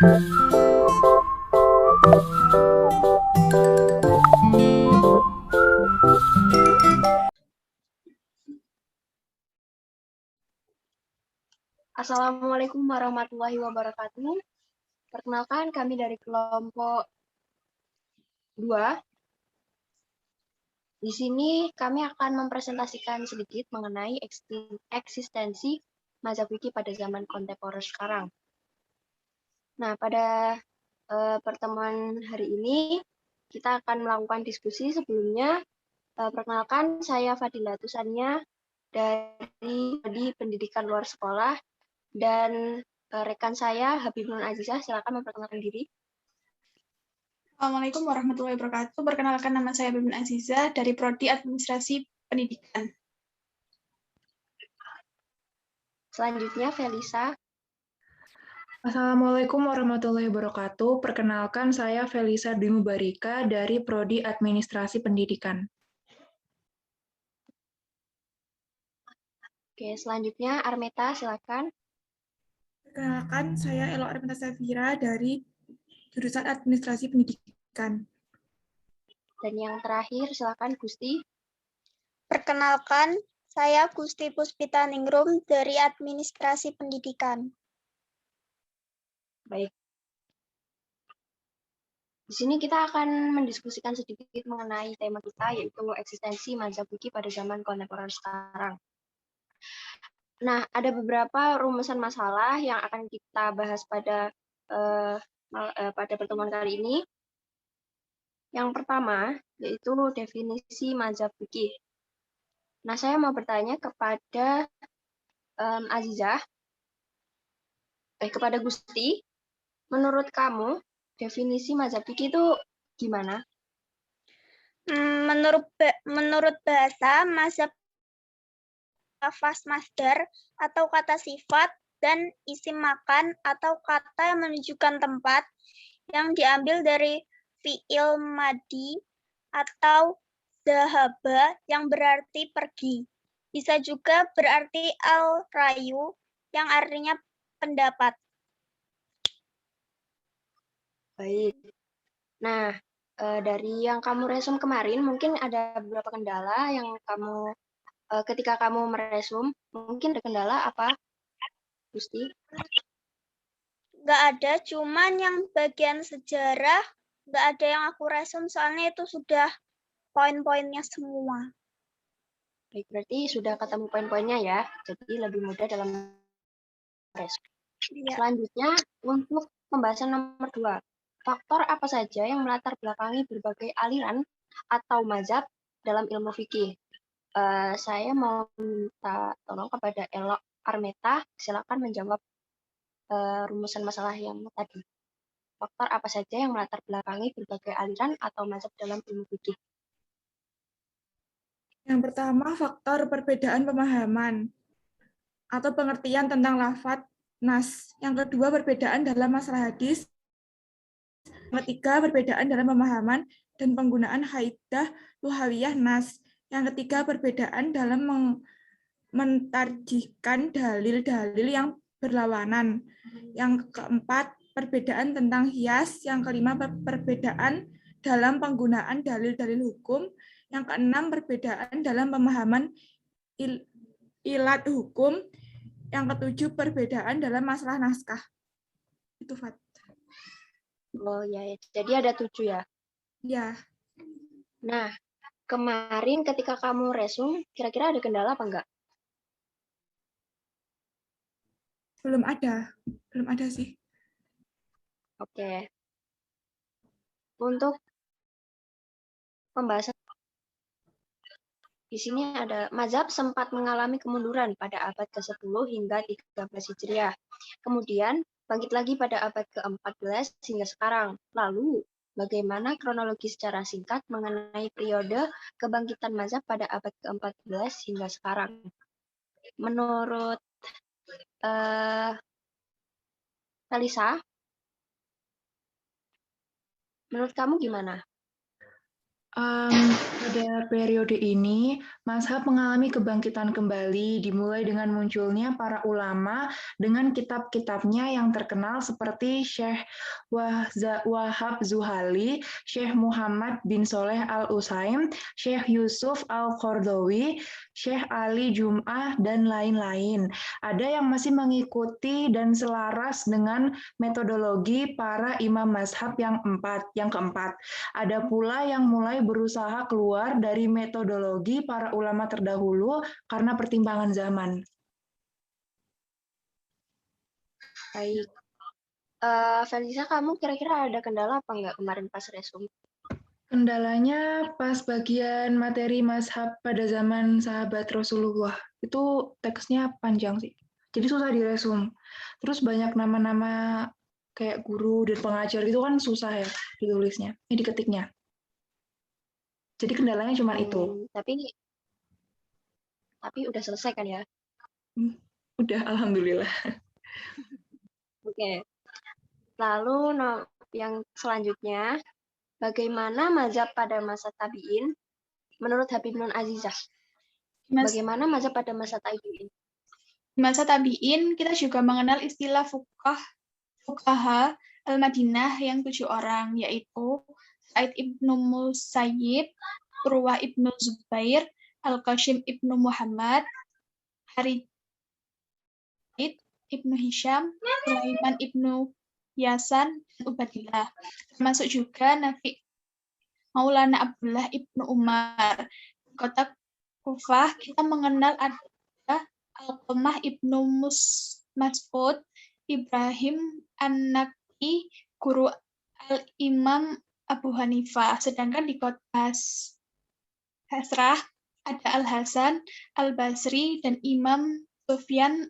Assalamualaikum warahmatullahi wabarakatuh. Perkenalkan, kami dari kelompok 2. Di sini kami akan mempresentasikan sedikit mengenai eksistensi mazhab fikih pada zaman kontemporer sekarang. Nah, pada pertemuan hari ini kita akan melakukan diskusi. Sebelumnya, perkenalkan, saya Fadila Tusania dari Pendidikan Luar Sekolah, dan rekan saya Habib Nur Azizah. Silakan memperkenalkan diri. Assalamualaikum warahmatullahi wabarakatuh. Perkenalkan, nama saya Bimbing Aziza dari Prodi Administrasi Pendidikan. Selanjutnya, Felisa. Assalamualaikum warahmatullahi wabarakatuh. Perkenalkan, saya Felisa Dwi Mubarika dari Prodi Administrasi Pendidikan. Oke, selanjutnya Armeta, silakan. Perkenalkan, saya Elo Armita Safira dari jurusan Administrasi Pendidikan. Dan yang terakhir, silakan Gusti. Perkenalkan, saya Gusti Puspita Ningrum dari Administrasi Pendidikan. Baik. Di sini kita akan mendiskusikan sedikit mengenai tema kita, yaitu eksistensi mazhab fikih pada zaman kontemporer sekarang. Nah, ada beberapa rumusan masalah yang akan kita bahas pada pertemuan kali ini. Yang pertama, yaitu definisi mazhab fikih. Nah, saya mau bertanya kepada Azizah, kepada Gusti, menurut kamu, definisi mazhab fikih itu gimana? Menurut bahasa, mazhab lafaz masdar atau kata sifat dan isim makan atau kata yang menunjukkan tempat yang diambil dari fi'il madi atau zahaba yang berarti pergi. Bisa juga berarti al-rayu yang artinya pendapat. Baik. Nah, dari yang kamu resum kemarin, mungkin ada beberapa kendala yang kamu, ketika kamu meresum, mungkin ada kendala apa, Gusti? Nggak ada, cuman yang bagian sejarah, nggak ada yang aku resum, soalnya itu sudah poin-poinnya semua. Baik, berarti sudah ketemu poin-poinnya ya, jadi lebih mudah dalam resum. Ya. Selanjutnya, untuk pembahasan nomor 2. Faktor apa saja yang melatar belakangi berbagai aliran atau mazhab dalam ilmu fikih? Saya mau minta tolong kepada Elo Armeta, silakan menjawab rumusan masalah yang tadi. Faktor apa saja yang melatar belakangi berbagai aliran atau mazhab dalam ilmu fikih? Yang pertama, faktor perbedaan pemahaman atau pengertian tentang lafadz nas. Yang kedua, perbedaan dalam masalah hadis. Yang ketiga, perbedaan dalam pemahaman dan penggunaan haidah luhawiyah nas. Yang ketiga, perbedaan dalam mentarjihkan dalil-dalil yang berlawanan. Yang keempat, perbedaan tentang hias. Yang kelima, perbedaan dalam penggunaan dalil-dalil hukum. Yang keenam, perbedaan dalam pemahaman ilat hukum. Yang ketujuh, perbedaan dalam masalah naskah. Itu, Fat. Oh ya, jadi ada 7 ya? Ya. Nah, kemarin ketika kamu resum, kira-kira ada kendala apa enggak? Belum ada sih. Oke. Untuk pembahasan di sini ada mazhab sempat mengalami kemunduran pada abad ke-10 hingga 13 Hijriah. Kemudian bangkit lagi pada abad ke-14 hingga sekarang. Lalu, bagaimana kronologi secara singkat mengenai periode kebangkitan mazhab pada abad ke-14 hingga sekarang? Menurut Talisa, menurut kamu gimana? Pada periode ini, mazhab mengalami kebangkitan kembali, dimulai dengan munculnya para ulama dengan kitab-kitabnya yang terkenal seperti Syekh Wahab Zuhali, Syekh Muhammad bin Soleh Al-Utsaimin, Syekh Yusuf Al-Qardawi, Syekh Ali Jum'ah, dan lain-lain. Ada yang masih mengikuti dan selaras dengan metodologi para imam mazhab yang keempat. Ada pula yang mulai berusaha keluar dari metodologi para ulama terdahulu karena pertimbangan zaman. Baik. Felisa, kamu kira-kira ada kendala apa nggak kemarin pas resum? Kendalanya pas bagian materi mazhab pada zaman sahabat Rasulullah. Itu teksnya panjang sih. Jadi susah diresum. Terus banyak nama-nama kayak guru dan pengajar itu kan susah ya ditulisnya, diketiknya. Jadi kendalanya cuma itu. Tapi udah selesai kan ya? Udah, alhamdulillah. Oke. Lalu yang selanjutnya, bagaimana mazhab pada masa tabi'in menurut Habib Nun Azizah? Bagaimana mazhab pada masa tabi'in? Di masa tabi'in, kita juga mengenal istilah fuqaha al-Madinah yang 7 orang, yaitu Sa'id ibnu Musayyib, Urwah ibnu Zubair, Al-Qasim ibnu Muhammad, Harith ibnu Hisham, Sulaiman ibnu Yasan, dan Ubadillah. Termasuk juga Nafi Maulana Abdullah ibnu Umar. Di kota Kufah, kita mengenal ada Alqamah ibnu Mas'ud, Ibrahim An-Naqi, guru Al-Imam Abu Hanifah. Sedangkan di kota Basrah ada Al-Hasan Al-Basri dan Imam Sufyan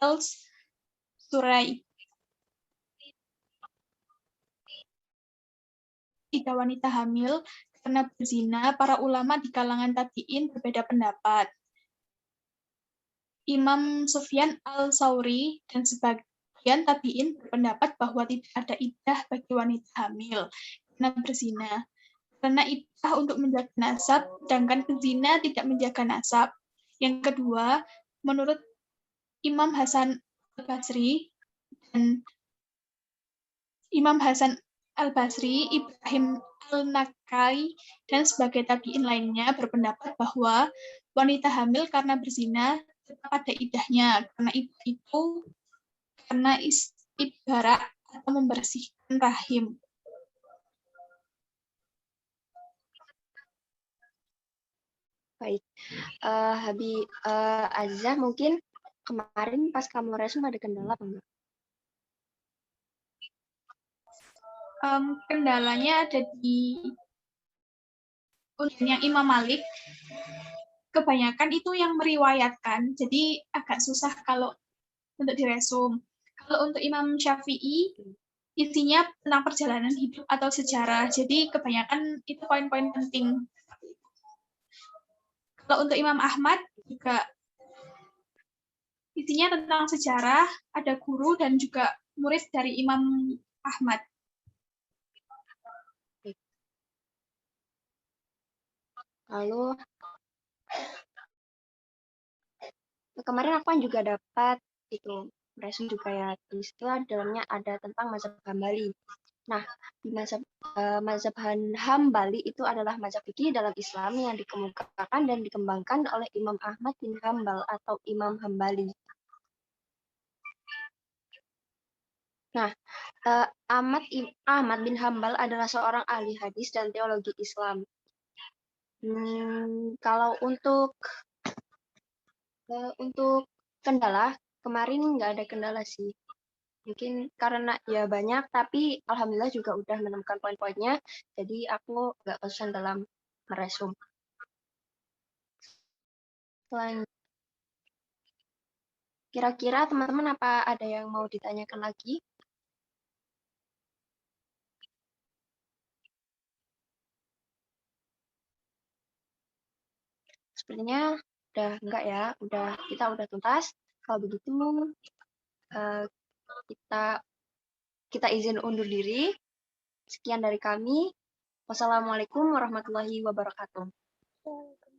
Al-Surai. Jika wanita hamil karena berzina, para ulama di kalangan tabi'in berbeda pendapat. Imam Sufyan Al-Sauri dan sebagian tabi'in berpendapat bahwa tidak ada iddah bagi wanita hamil karena berzina. Karena iddah untuk menjaga nasab, sedangkan berzina tidak menjaga nasab. Yang kedua, menurut Imam Hasan Al-Basri dan Imam Hasan Al-Basri, Ibrahim Al-Nakai, dan sebagai tabi'in lainnya berpendapat bahwa wanita hamil karena berzina tetap ada iddahnya, karena itu karena ibarat atau membersihkan rahim. Baik, Habib Azizah, mungkin kemarin pas kamu resum ada kendala apa enggak? Kendalanya ada di yang Imam Malik. Kebanyakan itu yang meriwayatkan, jadi agak susah kalau untuk diresum. Kalau untuk Imam Syafi'i, isinya tentang perjalanan hidup atau sejarah, jadi kebanyakan itu poin-poin penting. Kalau untuk Imam Ahmad juga isinya tentang sejarah, ada guru dan juga murid dari Imam Ahmad. Lalu kemarin aku kan juga dapat itu resum juga ya, di situ dalamnya ada tentang mazhab Hambali. Nah, di mazhab Hambali itu adalah mazhab fikih dalam Islam yang dikemukakan dan dikembangkan oleh Imam Ahmad bin Hambal atau Imam Hambali. Nah, Ahmad bin Hambal adalah seorang ahli hadis dan teologi Islam. Kalau untuk kendala, kemarin nggak ada kendala sih. Mungkin karena ya banyak, tapi alhamdulillah juga udah menemukan poin-poinnya, jadi aku nggak kesusahan dalam meresum. Kira-kira teman-teman apa ada yang mau ditanyakan lagi? Sepertinya udah enggak ya, kita udah tuntas. Kalau begitu kita izin undur diri. Sekian dari kami. Wassalamualaikum warahmatullahi wabarakatuh. Betul.